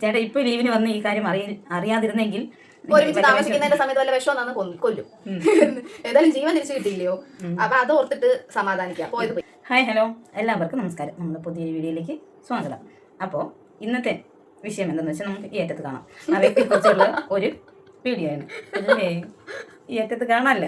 ചേട്ടാ ഇപ്പൊ ലീവിന് വന്ന് ഈ കാര്യം അറിയാതിരുന്നെങ്കിൽ ഒരുമിച്ച് താമസിക്കുന്നതിന്റെ സമയത്ത് വല്ല വിഷം വന്നു കൊല്ലും. ഏതായാലും ജീവൻ തിരിച്ചു കിട്ടിയില്ലയോ, അപ്പൊ അത് ഓർത്തിട്ട് സമാധാനിക്കാം. പോയത് പോയി. ഹായ് ഹലോ എല്ലാവർക്കും നമസ്കാരം. നമ്മുടെ പുതിയൊരു വീഡിയോയിലേക്ക് സ്വാഗതം. അപ്പോൾ ഇന്നത്തെ വിഷയം എന്താണെന്ന് വെച്ചാൽ നമുക്ക് ഈ അറ്റത്ത് കാണാം. ആ വ്യക്തിയെക്കുറിച്ചുള്ള ഒരു വീഡിയോ ആണ്. ഈ അറ്റത്ത് കാണാനല്ല,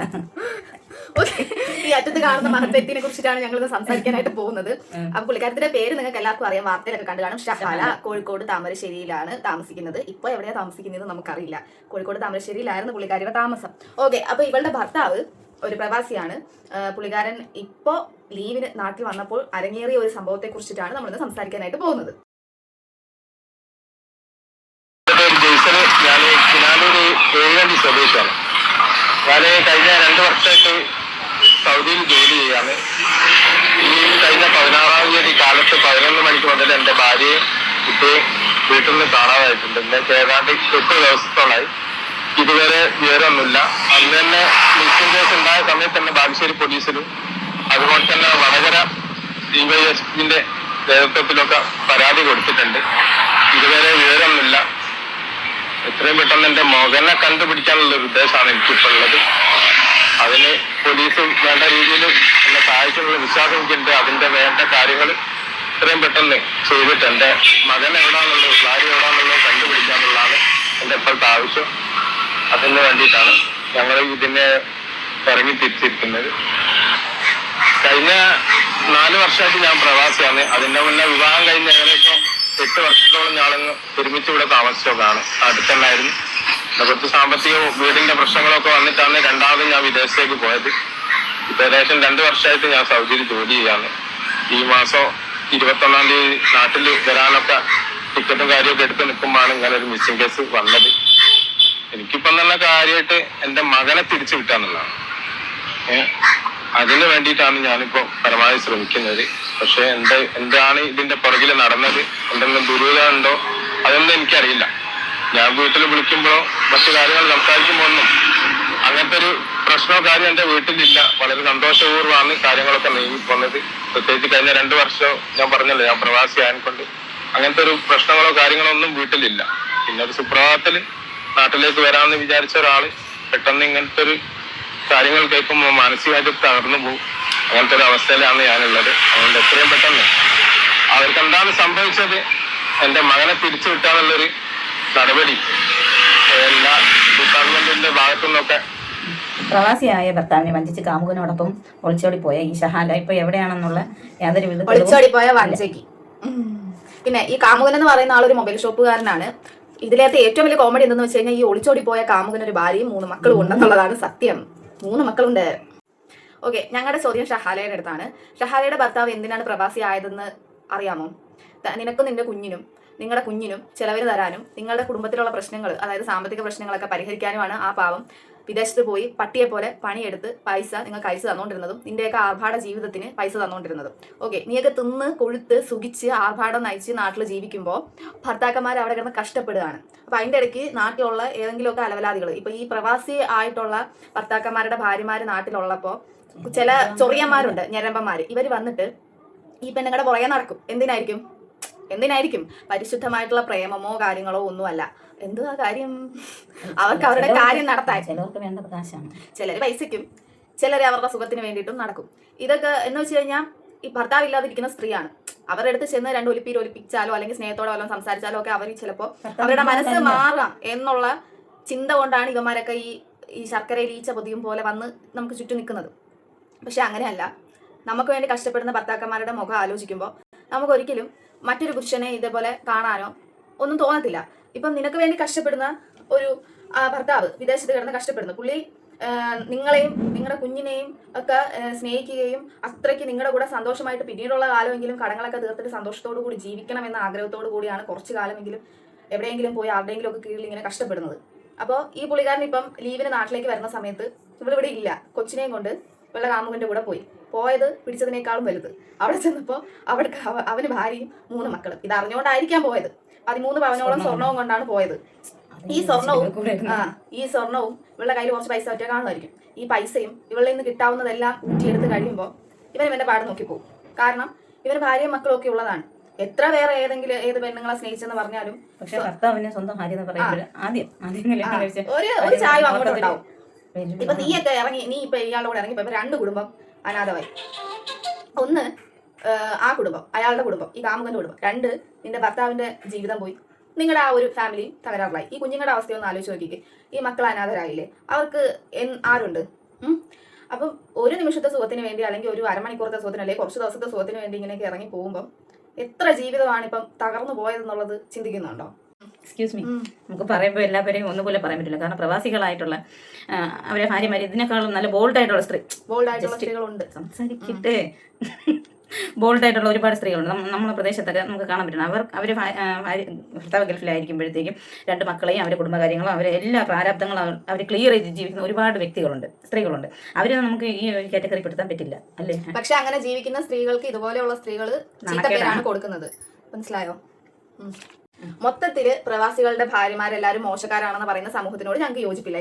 ഈ അറ്റത്ത് കാണുന്ന മഹത്വത്തിനെ കുറിച്ചിട്ടാണ് ഞങ്ങൾ ഇന്ന് സംസാരിക്കാനായിട്ട് പോകുന്നത്. അപ്പൊ പുള്ളിക്കാരത്തിന്റെ പേര് നിങ്ങൾക്ക് എല്ലാവർക്കും അറിയാം, വാർത്തയിലൊക്കെ കണ്ടു കാണും. ഷഹാല കോഴിക്കോട് താമരശ്ശേരിയിലാണ് താമസിക്കുന്നത്. ഇപ്പൊ എവിടെയാ താമസിക്കുന്നത് നമുക്കറിയില്ല. കോഴിക്കോട് താമരശ്ശേരിയിലായിരുന്നു പുള്ളിക്കാരിയുടെ താമസം. ഓക്കെ, അപ്പൊ ഇവളുടെ ഭർത്താവ് ഒരു പ്രവാസിയാണ്. പുള്ളിക്കാരൻ ഇപ്പോ ലീവിന് നാട്ടിൽ വന്നപ്പോൾ അരങ്ങേറിയ ഒരു സംഭവത്തെ കുറിച്ചിട്ടാണ് നമ്മളിന്ന് സംസാരിക്കാനായിട്ട് പോകുന്നത്. സ്വദേശാണ്. ഞാൻ കഴിഞ്ഞ 2 വർഷമായിട്ട് സൗദിയിൽ ജോലി ചെയ്യാണ്. ഈ കഴിഞ്ഞ 16-ാം തീയതി കാലത്ത് 11 മണിക്ക് മുതൽ എൻ്റെ ഭാര്യയെ കുട്ടിയെ വീട്ടിൽ നിന്ന് കാണാതായിട്ടുണ്ട്. ഇന്നേക്ക് ഏതാണ്ട് 8 ദിവസത്തോളായി. ഇതുവരെ വിവരമൊന്നുമില്ല. അന്ന് തന്നെ മിസ്സിംഗ് കേസ് ഉണ്ടായ സമയത്ത് തന്നെ ബാലുശ്ശേരി പോലീസിലും അതുപോലെ തന്നെ വടകര ഡിവൈഎസ്പിന്റെ നേതൃത്വത്തിലൊക്കെ പരാതി കൊടുത്തിട്ടുണ്ട്. ഇതുവരെ വിവരമൊന്നുമില്ല. എത്രയും പെട്ടെന്ന് എൻ്റെ മകനെ കണ്ടുപിടിക്കാനുള്ള ഒരു ഉദ്ദേശമാണ് എനിക്കിപ്പോൾ ഉള്ളത്. അതിന് പോലീസ് വേണ്ട രീതിയിൽ എന്നെ സഹായിക്കാനുള്ള വിശ്വാസം എനിക്കുണ്ട്. അതിന്റെ വേണ്ട കാര്യങ്ങൾ എത്രയും പെട്ടെന്ന് ചെയ്തിട്ട് എൻ്റെ മകൻ എവിടാന്നുള്ളത്, ഭാര്യ എവിടാന്നുള്ളത് കണ്ടുപിടിക്കാനുള്ളതാണ് എൻ്റെ ഇപ്പോഴത്തെ ആവശ്യം. അതിന് വേണ്ടിയിട്ടാണ് ഞങ്ങൾ ഇതിനെ ഇറങ്ങി തിരിച്ചിരിക്കുന്നത്. കഴിഞ്ഞ 4 വർഷമായിട്ട് ഞാൻ പ്രവാസിയാണ്. അതിന്റെ മുന്നേ വിവാഹം കഴിഞ്ഞ ഏകദേശം 8 വർഷത്തോളം ഞാനങ്ങ് ഒരുമിച്ച് ഇവിടെ താമസിച്ചതാണ്. അടുത്തന്നായിരുന്നു. കുറച്ച് സാമ്പത്തിക വീടിന്റെ പ്രശ്നങ്ങളൊക്കെ വന്നിട്ടാണ് രണ്ടാമത് ഞാൻ വിദേശത്തേക്ക് പോയത്. ഇപ്പൊ ഏകദേശം 2 വർഷമായിട്ട് ഞാൻ സൗദിയിൽ ജോലി ചെയ്യാണ്. ഈ മാസം 21-ാം തീയതി നാട്ടിൽ വരാനൊക്കെ ടിക്കറ്റും കാര്യമൊക്കെ എടുത്ത് നിൽക്കുമ്പോഴാണ് ഇങ്ങനെ ഒരു മിസ്സിംഗ് കേസ് വന്നത്. എനിക്കിപ്പം തന്നെ കാര്യമായിട്ട് എൻ്റെ മകനെ തിരിച്ചു കിട്ടാന്നുള്ളതാണ്. അതിന് വേണ്ടിയിട്ടാണ് ഞാനിപ്പോ പരമാവധി ശ്രമിക്കുന്നത്. പക്ഷെ എന്താണ് ഇതിന്റെ പുറകിൽ നടന്നത്, എന്തെങ്കിലും ദുരൂഹത ഉണ്ടോ അതൊന്നും എനിക്കറിയില്ല. ഞാൻ വീട്ടിൽ വിളിക്കുമ്പോഴോ മറ്റു കാര്യങ്ങൾ സംസാരിക്കുമ്പോ ഒന്നും അങ്ങനത്തെ ഒരു പ്രശ്നമോ കാര്യം എൻ്റെ വീട്ടിലില്ല. വളരെ സന്തോഷപൂർവ്വമാണ് കാര്യങ്ങളൊക്കെ നീങ്ങിപ്പോന്നത്. പ്രത്യേകിച്ച് കഴിഞ്ഞ 2 വർഷം ഞാൻ പറഞ്ഞല്ലോ, ഞാൻ പ്രവാസി ആയതുകൊണ്ട് അങ്ങനത്തെ ഒരു പ്രശ്നങ്ങളോ കാര്യങ്ങളോ ഒന്നും വീട്ടിലില്ല. പിന്നെ ഒരു സുപ്രഭാതത്തില് നാട്ടിലേക്ക് വരാമെന്ന് വിചാരിച്ച ഒരാള് പെട്ടെന്ന് ഇങ്ങനത്തെ ഒരു കാര്യങ്ങൾ കേൾക്കുമ്പോൾ മാനസികമായിട്ട് തകർന്നു പോകും. അങ്ങനത്തെ ഒരു അവസ്ഥയിലാണ് ഞാനുള്ളത്. അതുകൊണ്ട് എത്രയും പെട്ടെന്ന് അവർക്ക് എന്താണ് സംഭവിച്ചത്, എൻ്റെ മകനെ തിരിച്ചു കിട്ടാനുള്ളൊരു നടപടി എല്ലാ ഡിപ്പാർട്ട്മെന്റിന്റെ ഭാഗത്തു നിന്നൊക്കെ. പ്രവാസിയായ ഭർത്താവിനെ വഞ്ചിച്ച് കാമുകനോടൊപ്പം ഒളിച്ചോടിപ്പോയ ഈ ഷഹാല ഇപ്പൊ എവിടെയാണെന്നുള്ള യാതൊരു വിധ ഒളിച്ചോടിപ്പോയ വഞ്ചകി. പിന്നെ ഈ കാമുകൻ എന്ന് പറയുന്ന ആളൊരു മൊബൈൽ ഷോപ്പുകാരനാണ്. ഇതിനകത്ത് ഏറ്റവും വലിയ കോമഡി എന്തെന്ന് വെച്ച് കഴിഞ്ഞാൽ ഈ ഒളിച്ചോടിപ്പോയ കാമുകൻ ഒരു ഭാര്യയും 3 മക്കളും ഉണ്ടെന്നുള്ളതാണ് സത്യം. 3 മക്കളുണ്ട്. ഓക്കെ, ഞങ്ങളുടെ ചോദ്യം ഷഹാലയുടെ അടുത്താണ്. ഷഹാലയുടെ ഭർത്താവ് എന്തിനാണ് പ്രവാസി ആയതെന്ന് അറിയാമോ? നിനക്കും നിന്റെ കുഞ്ഞിനും നിങ്ങളുടെ കുഞ്ഞിനും ചിലവിന് തരാനും നിങ്ങളുടെ കുടുംബത്തിലുള്ള പ്രശ്നങ്ങൾ, അതായത് സാമ്പത്തിക പ്രശ്നങ്ങളൊക്കെ പരിഹരിക്കാനുമാണ് ആ പാവം വിദേശത്ത് പോയി പട്ടിയെ പോലെ പണിയെടുത്ത് പൈസ നിങ്ങൾക്ക് അയച്ചു തന്നുകൊണ്ടിരുന്നതും നിന്റെയൊക്കെ ആർഭാട ജീവിതത്തിന് പൈസ തന്നുകൊണ്ടിരുന്നതും. ഓക്കെ, നീയൊക്കെ തിന്ന് കൊഴുത്ത് സുഖിച്ച് ആർഭാടം നയിച്ച് നാട്ടിൽ ജീവിക്കുമ്പോൾ ഭർത്താക്കന്മാർ അവിടെ കിടന്ന് കഷ്ടപ്പെടുകയാണ്. അപ്പം അതിൻ്റെ ഇടയ്ക്ക് നാട്ടിലുള്ള ഏതെങ്കിലുമൊക്കെ അലവലാദികൾ, ഇപ്പം ഈ പ്രവാസി ആയിട്ടുള്ള ഭർത്താക്കന്മാരുടെ ഭാര്യമാർ നാട്ടിലുള്ളപ്പോൾ ചില ചൊറിയന്മാരുണ്ട്, ഞരമ്പന്മാർ. ഇവർ വന്നിട്ട് ഈ പെണ്ണുങ്ങളുടെ പുറകെ നടക്കും. എന്തിനായിരിക്കും? പരിശുദ്ധമായിട്ടുള്ള പ്രേമമോ കാര്യങ്ങളോ ഒന്നുമല്ല. എന്തുവാ കാര്യം? അവർക്ക് അവരുടെ കാര്യം നടത്താൻ. ചിലർക്ക് വേണ്ട പ്രകാശമാണ്. ചിലർ പൈസയ്ക്കും, ചിലർ അവരുടെ സുഖത്തിന് വേണ്ടിയിട്ടും നടക്കും. ഇതൊക്കെ എന്ന് വെച്ച് കഴിഞ്ഞാൽ ഈ ഭർത്താവ് ഇല്ലാതിരിക്കുന്ന സ്ത്രീയാണ്. അവരുടെ അടുത്ത് ചെന്ന് 2 ഒലിപ്പിച്ചാലോ അല്ലെങ്കിൽ സ്നേഹത്തോടെ വല്ലതും സംസാരിച്ചാലോ ഒക്കെ അവർ ചിലപ്പോൾ അവരുടെ മനസ്സ് മാറാം എന്നുള്ള ചിന്ത കൊണ്ടാണ് ഇവന്മാരൊക്കെ ഈ ശർക്കരയിൽ ഈച്ച പൊതിയും പോലെ വന്ന് നമുക്ക് ചുറ്റും നിൽക്കുന്നത്. പക്ഷെ അങ്ങനെയല്ല. നമുക്ക് വേണ്ടി കഷ്ടപ്പെടുന്ന ഭർത്താക്കന്മാരുടെ മുഖം ആലോചിക്കുമ്പോൾ നമുക്കൊരിക്കലും മറ്റൊരു പുരുഷനെ ഇതേപോലെ കാണാനോ ഒന്നും തോന്നത്തില്ല. ഇപ്പം നിനക്ക് വേണ്ടി കഷ്ടപ്പെടുന്ന ഒരു ഭർത്താവ് വിദേശത്ത് കിടന്ന് കഷ്ടപ്പെടുന്നു. പുള്ളി നിങ്ങളെയും നിങ്ങളുടെ കുഞ്ഞിനെയും ഒക്കെ സ്നേഹിക്കുകയും അത്രയ്ക്ക് നിങ്ങളുടെ കൂടെ സന്തോഷമായിട്ട് പിന്നീടുള്ള കാലമെങ്കിലും കടങ്ങളൊക്കെ തീർത്തിട്ട് സന്തോഷത്തോടു കൂടി ജീവിക്കണം എന്ന ആഗ്രഹത്തോടു കൂടിയാണ് കുറച്ച് കാലമെങ്കിലും എവിടെയെങ്കിലും പോയി ആരുടെയെങ്കിലും ഒക്കെ കീഴിൽ ഇങ്ങനെ കഷ്ടപ്പെടുന്നത്. അപ്പോൾ ഈ പുള്ളിക്കാരൻ ഇപ്പം ലീവിന് നാട്ടിലേക്ക് വരുന്ന സമയത്ത് ഇവിടെ ഇല്ല. കൊച്ചിനെയും കൊണ്ട് ഇവളുടെ കാമുകന്റെ കൂടെ പോയത് പിടിച്ചതിനേക്കാളും വലുത്. അവിടെ ചെന്നപ്പോൾ അവന് ഭാര്യയും 3 മക്കളും. ഇത് അറിഞ്ഞുകൊണ്ടായിരിക്കാൻ പോയത്. 13 പവനോളം സ്വർണവും കൊണ്ടാണ് പോയത്. ഈ സ്വർണവും ഇവളുടെ കയ്യിൽ കുറച്ച് പൈസ ഒറ്റ കാണുമായിരിക്കും. ഈ പൈസയും ഇവളിൽ നിന്ന് കിട്ടാവുന്നതെല്ലാം ഊറ്റിയെടുത്ത് കഴിയുമ്പോൾ ഇവനും എൻ്റെ പാട് നോക്കിപ്പോകും. കാരണം ഇവന് ഭാര്യയും മക്കളും ഒക്കെ ഉള്ളതാണ്. എത്ര വേറെ ഏത് പെണ്ണുങ്ങളെ സ്നേഹിച്ചെന്ന് പറഞ്ഞാലും പക്ഷെ ഭർത്താവിനെ സ്വന്തം ഭാര്യ എന്ന് പറയുമ്പോൾ ആദ്യം കല്യാണം കഴിച്ച ഒരു ചായ അങ്ങോട്ട് ഉണ്ടാവും. ഇപ്പൊ നീയൊക്കെ ഇറങ്ങി, നീ ഇപ്പൊ ഇയാളുടെ കൂടെ ഇറങ്ങി ഇപ്പൊ 2 കുടുംബം അനാഥമായി. ഒന്ന് ആ കുടുംബം, അയാളുടെ കുടുംബം, ഈ കാമുകന്റെ കുടുംബം. 2 നിന്റെ ഭർത്താവിന്റെ ജീവിതം പോയി, നിങ്ങളുടെ ആ ഒരു ഫാമിലി തകരാറിലായി. ഈ കുഞ്ഞുങ്ങളുടെ അവസ്ഥയൊന്ന് ആലോചിച്ച് നോക്കിക്കേ. ഈ മക്കൾ അനാഥരായില്ലേ, അവർക്ക് ആരുണ്ട്? അപ്പം ഒരു നിമിഷത്തെ സുഖത്തിന് വേണ്ടി, അല്ലെങ്കിൽ ഒരു അരമണിക്കൂറത്തെ സുഖത്തിന്, അല്ലെങ്കിൽ കുറച്ച് ദിവസത്തെ സുഖത്തിന് വേണ്ടി ഇങ്ങനെയൊക്കെ ഇറങ്ങി പോകുമ്പോൾ എത്ര ജീവിതമാണ് ഇപ്പം തകർന്നു പോയതെന്നുള്ളത് ചിന്തിക്കുന്നുണ്ടോ? എക്സ്ക്യൂസ് മീ, നമുക്ക് പറയുമ്പോൾ എല്ലാവരെയും ഒന്നുപോലെ പറയാൻ പറ്റില്ല. കാരണം പ്രവാസികളായിട്ടുള്ള അവരെ ഭാര്യമാര് ഇതിനേക്കാളും നല്ല ബോൾഡായിട്ടുള്ള സ്ത്രീകളുണ്ട്. സംസാരിക്കട്ടെ. ബോൾഡായിട്ടുള്ള ഒരുപാട് സ്ത്രീകളുണ്ട് നമ്മളെ പ്രദേശത്തൊക്കെ നമുക്ക് കാണാൻ പറ്റണം. അവർ ഭർത്താവ് ഗൾഫിലായിരിക്കുമ്പോഴത്തേക്കും 2 മക്കളെയും അവരുടെ കുടുംബകാര്യങ്ങളും അവരെ എല്ലാ പ്രാരാബ്ദങ്ങളും അവർ ക്ലിയർ ചെയ്ത് ജീവിക്കുന്ന ഒരുപാട് വ്യക്തികളുണ്ട്, സ്ത്രീകളുണ്ട്. അവരെ നമുക്ക് ഈ ഒരു കാറ്റഗറി പെടുത്താൻ പറ്റില്ല, അല്ലേ? പക്ഷെ അങ്ങനെ ജീവിക്കുന്ന സ്ത്രീകൾക്ക് ഇതുപോലെയുള്ള സ്ത്രീകൾ ചീത്തപ്പേരാണ് കൊടുക്കുന്നത്. മനസ്സിലായോ? മൊത്തത്തില് പ്രവാസികളുടെ ഭാര്യമാരെല്ലാരും മോശക്കാരാണെന്ന് പറയുന്ന സമൂഹത്തിനോട് ഞങ്ങൾക്ക് യോജിപ്പില്ല.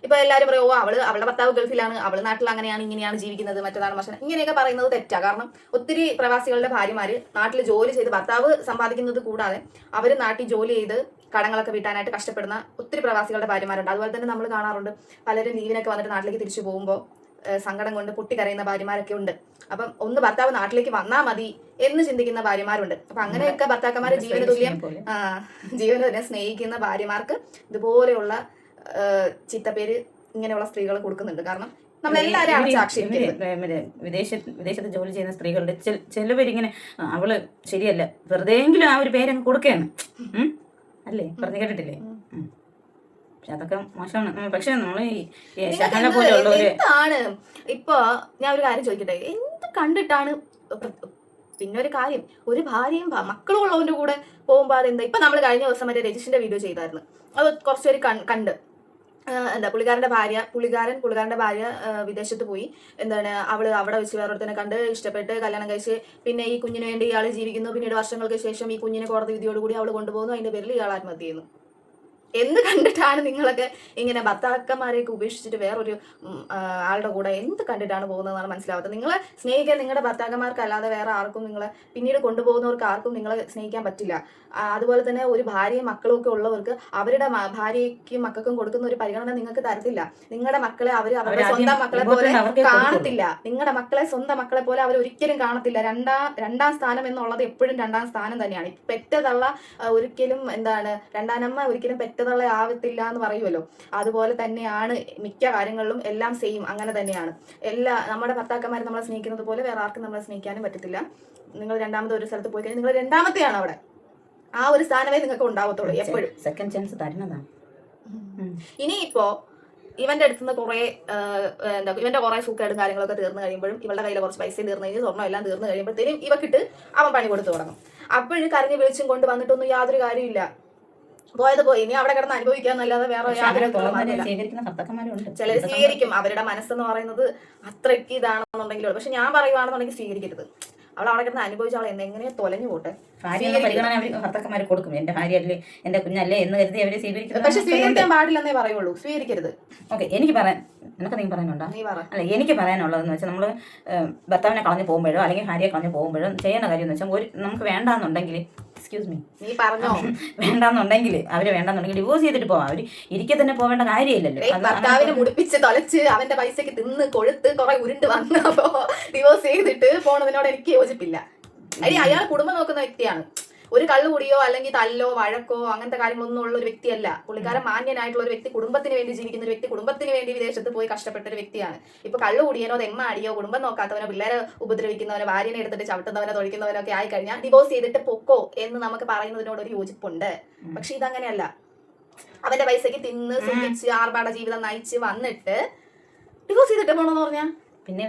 ഇപ്പൊ എല്ലാവരും പറയും, ഓ അവളുടെ ഭർത്താവ് ഗൾഫിലാണ്, അവള് നാട്ടിൽ അങ്ങനെയാണ് ഇങ്ങനെയാണ് ജീവിക്കുന്നത്, മറ്റേതാണ് മോശം, ഇങ്ങനെയൊക്കെ പറയുന്നത് തെറ്റാ. കാരണം ഒത്തിരി പ്രവാസികളുടെ ഭാര്യമാര് നാട്ടിൽ ജോലി ചെയ്ത് ഭർത്താവ് സമ്പാദിക്കുന്നത് കൂടാതെ അവര് നാട്ടിൽ ജോലി ചെയ്ത് കടങ്ങളൊക്കെ വീട്ടാനായിട്ട് കഷ്ടപ്പെടുന്ന ഒത്തിരി പ്രവാസികളുടെ ഭാര്യമാരുണ്ട്. അതുപോലെ തന്നെ നമ്മൾ കാണാറുണ്ട് പലരും ലീവിനൊക്കെ വന്നിട്ട് നാട്ടിലേക്ക് തിരിച്ചു പോകുമ്പോൾ സങ്കടം കൊണ്ട് പൊട്ടിക്കരയുന്ന ഭാര്യമാരൊക്കെ ഉണ്ട്. അപ്പം ഒന്ന് ഭർത്താവ് നാട്ടിലേക്ക് വന്നാൽ മതി എന്ന് ചിന്തിക്കുന്ന ഭാര്യമാരുണ്ട്. അപ്പൊ അങ്ങനെയൊക്കെ ഭർത്താക്കന്മാരെ ജീവന തുല്യം സ്നേഹിക്കുന്ന ഭാര്യമാർക്ക് ഇതുപോലെയുള്ള ചിത്തപ്പേര് ഇങ്ങനെയുള്ള സ്ത്രീകൾ കൊടുക്കുന്നുണ്ട്. കാരണം നമ്മളെല്ലാവരും വിദേശത്ത് ജോലി ചെയ്യുന്ന സ്ത്രീകളുടെ ചിലവരിങ്ങനെ അവള് ശരിയല്ല, വെറുതെയെങ്കിലും ആ ഒരു പേരങ്ങ് കൊടുക്കുകയാണ്, അല്ലേ? പറഞ്ഞു കേട്ടിട്ടില്ലേ? അതൊക്കെ മോശമാണ്. പക്ഷെ നമ്മള് എന്താണ് ഇപ്പൊ ഞാൻ ഒരു കാര്യം ചോദിക്കട്ടെ, എന്ത് കണ്ടിട്ടാണ്? പിന്നെ ഒരു കാര്യം, ഒരു ഭാര്യയും മക്കളും ഉള്ളവന്റെ കൂടെ പോകുമ്പോ അതെന്താ? ഇപ്പൊ നമ്മൾ കഴിഞ്ഞ ദിവസം മറ്റേ രജിഷിന്റെ വീഡിയോ ചെയ്തായിരുന്നു. അത് കുറച്ചൊരു കണ്ട് എന്താ പുള്ളിക്കാരന്റെ ഭാര്യ വിദേശത്ത് പോയി, എന്താണ് അവള് അവിടെ വെച്ച് വേറൊരുത്തനെ കണ്ട് ഇഷ്ടപ്പെട്ട് കല്യാണം കഴിച്ച് പിന്നെ ഈ കുഞ്ഞിന് വേണ്ടി ഇയാൾ ജീവിക്കുന്നു. പിന്നീട് വർഷങ്ങൾക്ക് ശേഷം ഈ കുഞ്ഞിനെ കോടതി വിധിയോടുകൂടി അവള് കൊണ്ടുപോകുന്നു. അതിന്റെ പേരിൽ ഇയാൾ ആത്മഹത്യ ചെയ്യുന്നു. എന്ത് കണ്ടിട്ടാണ് നിങ്ങളൊക്കെ ഇങ്ങനെ ഭർത്താക്കന്മാരെയൊക്കെ ഉപേക്ഷിച്ചിട്ട് വേറൊരു ആളുടെ കൂടെ എന്ത് കണ്ടിട്ടാണ് പോകുന്നതെന്നാണ് മനസ്സിലാവാത്തത്. നിങ്ങളെ സ്നേഹിക്കാൻ നിങ്ങളുടെ ഭർത്താക്കന്മാർക്ക് അല്ലാതെ വേറെ ആർക്കും, നിങ്ങളെ പിന്നീട് കൊണ്ടുപോകുന്നവർക്ക് ആർക്കും നിങ്ങളെ സ്നേഹിക്കാൻ പറ്റില്ല. അതുപോലെ തന്നെ ഒരു ഭാര്യയും മക്കളും ഒക്കെ ഉള്ളവർക്ക് അവരുടെ ഭാര്യയ്ക്കും മക്കൾക്കും കൊടുക്കുന്ന ഒരു പരിഗണന നിങ്ങൾക്ക് തരത്തില്ല. നിങ്ങളുടെ മക്കളെ അവരുടെ സ്വന്തം മക്കളെ പോലെ കാണത്തില്ല. നിങ്ങളുടെ മക്കളെ സ്വന്തം മക്കളെ പോലെ അവർ ഒരിക്കലും കാണത്തില്ല. രണ്ടാം സ്ഥാനം എന്നുള്ളത് എപ്പോഴും 2ാം സ്ഥാനം തന്നെയാണ്. പെറ്റതള്ള ഒരിക്കലും രണ്ടാനമ്മ ഒരിക്കലും പെറ്റതള്ള ആവത്തില്ല എന്ന് പറയുമല്ലോ. അതുപോലെ തന്നെയാണ് മിക്ക കാര്യങ്ങളിലും എല്ലാം സെയിം അങ്ങനെ തന്നെയാണ്. നമ്മുടെ ഭർത്താക്കന്മാരെ നമ്മളെ സ്നേഹിക്കുന്നത് പോലെ വേറെ ആർക്കും നമ്മളെ സ്നേഹിക്കാനും പറ്റത്തില്ല. നിങ്ങൾ രണ്ടാമത് ഒരു സ്ഥലത്ത് പോയി കഴിഞ്ഞാൽ നിങ്ങൾ രണ്ടാമത്തെയാണ് അവിടെ. ആ ഒരു സ്ഥാനമേ നിങ്ങൾക്ക് ഉണ്ടാവത്തുള്ളൂ എപ്പോഴും. സെക്കൻഡ് ചാൻസ് തരുന്നതാണ്. ഇനിയിപ്പോ ഇവന്റെ അടുത്തുനിന്ന് ഇവന്റെ കുറെ സൂക്കേടും കാര്യങ്ങളൊക്കെ തീർന്നു കഴിയുമ്പോഴും, ഇവളുടെ കയ്യിലെ കുറച്ച് പൈസയും തീർന്നു കഴിഞ്ഞ് സ്വർണ്ണം എല്ലാം തീർന്നു കഴിയുമ്പോഴത്തേനും ഇവക്കിട്ട് അവൻ പണി കൊടുത്തു തുടങ്ങും. അപ്പോഴും കരഞ്ഞ് വിളിച്ചും കൊണ്ട് വന്നിട്ടൊന്നും യാതൊരു കാര്യമില്ല. പോയത് പോയി, ഇനി അവിടെ കിടന്ന് അനുഭവിക്കാന്നല്ലാതെ വേറെ ചിലർ സ്വീകരിക്കും. അവരുടെ മനസ്സെന്ന് പറയുന്നത് അത്രയ്ക്ക് ഇതാണെന്നുണ്ടെങ്കിലും. പക്ഷെ ഞാൻ പറയുവാണെന്നുണ്ടെങ്കിൽ സ്വീകരിക്കരുത്. അവൾ അവിടെ കിടന്ന് അനുഭവിച്ച അവൾ എങ്ങനെ തൊലഞ്ഞു പോട്ടെ. ഭർത്താക്കന്മാർ കൊടുക്കും. എന്റെ ഭാര്യയല്ലേ, എന്റെ കുഞ്ഞല്ലേ എന്ന് കരുതി അവരെ സ്വീകരിക്കും. പക്ഷെ സ്വീകരിക്കാൻ പാടില്ലെന്നേ പറയുള്ളൂ, സ്വീകരിക്കരുത്. ഓക്കെ, എനിക്ക് പറയാനുണ്ടോ? അല്ല, എനിക്ക് പറയാനുള്ളതെന്ന് വെച്ചാൽ നമ്മള് ഭർത്താവിനെ കളഞ്ഞു പോകുമ്പോഴോ അല്ലെങ്കിൽ ഭാര്യയെ കളഞ്ഞു പോകുമ്പോഴോ ചെയ്യുന്ന കാര്യം എന്ന് വെച്ചാൽ നമുക്ക് വേണ്ടാന്നുണ്ടെങ്കിൽ, എക്സ്ക്യൂസ് മീ, നീ പറഞ്ഞോ, വേണ്ടാന്നുണ്ടെങ്കിൽ അവര് വേണ്ടാന്നുണ്ടെങ്കിൽ ഡിവോഴ്സ് ചെയ്തിട്ട് പോവാം. അവര് ഇരിക്കെ തന്നെ പോവേണ്ട കാര്യമില്ലല്ലോ. ഭർത്താവിനെ മുടിപ്പിച്ച് തൊലച്ച് അവന്റെ പൈസക്ക് തിന്ന് കൊഴുത്ത് കുറെ ഉരുണ്ട് വന്നപ്പോ ഡിവോഴ്സ് ചെയ്തിട്ട് പോണതിനോട് എനിക്ക് യോജിപ്പില്ല. അയാൾ കുടുംബം നോക്കുന്ന വ്യക്തിയാണ്. ഒരു കള്ളുകുടിയോ അല്ലെങ്കിൽ തല്ലോ വഴക്കോ അങ്ങനത്തെ കാര്യങ്ങളൊന്നും ഉള്ള ഒരു വ്യക്തിയല്ല പുള്ളിക്കാരൻ. മാന്യനായിട്ടുള്ള ഒരു വ്യക്തി, കുടുംബത്തിന് വേണ്ടി ജീവിക്കുന്ന ഒരു വ്യക്തി, കുടുംബത്തിന് വേണ്ടി വിദേശത്ത് പോയി കഷ്ടപ്പെട്ട ഒരു വ്യക്തിയാണ്. ഇപ്പൊ കള്ളുകുടിയനോ തെമ്മാടിയോ കുടുംബം നോക്കാത്തവനോ പിള്ളേരെ ഉപദ്രവിക്കുന്നവനോ ഭാര്യനെ എടുത്തിട്ട് ചവിട്ടുന്നവനോ തൊഴിക്കുന്നവനോ ഒക്കെ ആയി കഴിഞ്ഞാൽ ഡിവോഴ്സ് ചെയ്തിട്ട് പൊക്കോ എന്ന് നമുക്ക് പറയുന്നതിനോട് ഒരു യോജിപ്പുണ്ട്. പക്ഷെ ഇതങ്ങനെയല്ല. അവന്റെ പൈസക്ക് തിന്ന് സുഖിച്ച് ആർഭാട ജീവിതം നയിച്ച് വന്നിട്ട് ഡിവോഴ്സ് ചെയ്തിട്ട് പോകണമെന്ന് പറഞ്ഞാൽ പിന്നെ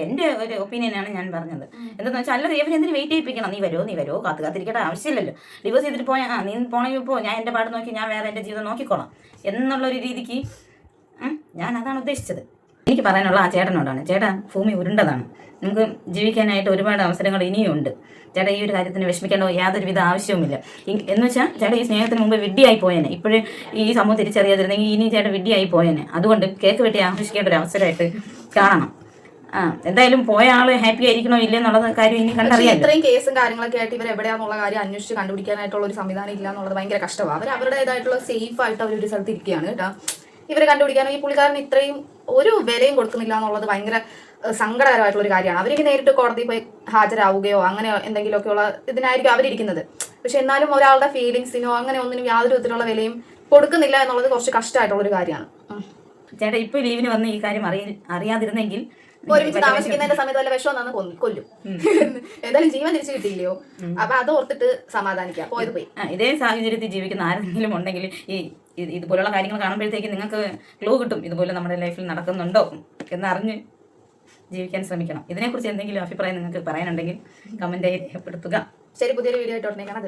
എൻ്റെ ഒരു ഒപ്പീനിയനാണ് ഞാൻ പറഞ്ഞത്. എന്താണെന്ന് വെച്ചാൽ അല്ലാതെ ഇവരെന്തിന് വെയിറ്റ് ചെയ്യിപ്പിക്കണം? നീ വരുമോ കാത്തിരിക്കേണ്ട ആവശ്യമില്ലല്ലോ. ഡിവോഴ്സ് ചെയ്തിട്ട് പോയാൽ നീ പോണെങ്കിൽ പോ, ഞാൻ എൻ്റെ പാട് നോക്കി ഞാൻ വേറെ എൻ്റെ ജീവിതം നോക്കിക്കോളാം എന്നുള്ളൊരു രീതിക്ക് ഞാൻ അതാണ് ഉദ്ദേശിച്ചത്. എനിക്ക് പറയാനുള്ള ആ ചേട്ടനോടാണ്. ചേട്ടൻ ഭൂമി ഉരുണ്ടതാണ്. നമുക്ക് ജീവിക്കാനായിട്ട് ഒരുപാട് അവസരങ്ങൾ ഇനിയും ഉണ്ട്. ചേട്ടാ ഈ ഒരു കാര്യത്തിന് വിഷമിക്കേണ്ട യാതൊരുവിധ ആവശ്യവുമില്ല. എന്ന് വെച്ചാൽ ചേട്ടാ ഈ സ്നേഹത്തിന് മുമ്പ് വിഡ്ഢിയായി പോയേനെ. ഇപ്പോഴും ഈ സംഭവം തിരിച്ചറിയാതിരുന്നെങ്കിൽ ഇനി ചേട്ടൻ വിഡ്ഢിയായി പോയേനെ. അതുകൊണ്ട് കേക്ക് വെട്ടി ആഘോഷിക്കേണ്ട ഒരു അവസരമായിട്ട് കാണണം. എന്തായാലും പോയ ആള് ഹാപ്പി ആയിരിക്കണോ ഇല്ലെന്നുള്ളത് കാര്യം ഇനി പക്ഷേ കണ്ടറിയാം. ഇത്രയും കേസും കാര്യങ്ങളൊക്കെ ആയിട്ട് ഇവർ എവിടെയാണെന്നുള്ള കാര്യം അന്വേഷിച്ച് കണ്ടുപിടിക്കാനായിട്ടുള്ള ഒരു സംവിധാനം ഇല്ല എന്നുള്ളത് ഭയങ്കര കഷ്ടമാണ്. അവർ അവരുടേതായിട്ടുള്ള സേഫ് ആയിട്ട് അവരൊരു സ്ഥലത്ത് ഇരിക്കുകയാണ് കേട്ടോ. ഇവരെ കണ്ടുപിടിക്കാനോ ഈ പുള്ളിക്കാരൻ ഇത്രയും ഒരു വിലയും കൊടുക്കുന്നില്ല എന്നുള്ളത് ഭയങ്കര സങ്കടകരമായിട്ടുള്ള ഒരു കാര്യമാണ്. അവർക്ക് നേരിട്ട് കോടതിയിൽ പോയി ഹാജരാവുകയോ അങ്ങനെ എന്തെങ്കിലുമൊക്കെയുള്ള ഇതിനായിരിക്കും അവരിയ്ക്കുന്നത്. പക്ഷെ എന്നാലും ഒരാളുടെ ഫീലിങ്സിനോ അങ്ങനെ ഒന്നിനും യാതൊരു വിധത്തിലുള്ള വിലയും കൊടുക്കുന്നില്ല എന്നുള്ളത് കുറച്ച് കഷ്ടമായിട്ടുള്ള ഒരു കാര്യമാണ്. ചേട്ടാ ഇപ്പൊ ലീവിന് വന്ന് ഈ കാര്യം അറിയാതിരുന്നെങ്കിൽ ഒരുമിച്ച് താമസിക്കുന്നതിന്റെ സമയത്ത് വല്ല വിഷം വന്നു കൊല്ലും. എന്തായാലും ജീവൻ തിരിച്ചു കിട്ടിയില്ലയോ, അപ്പൊ അത് ഓർത്തിട്ട് സമാധാനിക്കാം, പോയത് പോയി. ഇതേ സാഹചര്യത്തിൽ ജീവിക്കുന്ന ആരെങ്കിലും ഉണ്ടെങ്കിൽ ഈ ഇതുപോലുള്ള കാര്യങ്ങൾ കാണുമ്പോഴത്തേക്ക് നിങ്ങൾക്ക് ക്ലൂ കിട്ടും ഇതുപോലെ നമ്മുടെ ലൈഫിൽ നടക്കുന്നുണ്ടോ എന്നറിഞ്ഞ് ജീവിക്കാൻ ശ്രമിക്കണം. ഇതിനെക്കുറിച്ച് എന്തെങ്കിലും അഭിപ്രായം നിങ്ങൾക്ക് പറയാനുണ്ടെങ്കിൽ കമന്റ് രേഖപ്പെടുത്തുക. ശരി, പുതിയൊരു വീഡിയോ ആയിട്ട് ഉടനെ കാണാം.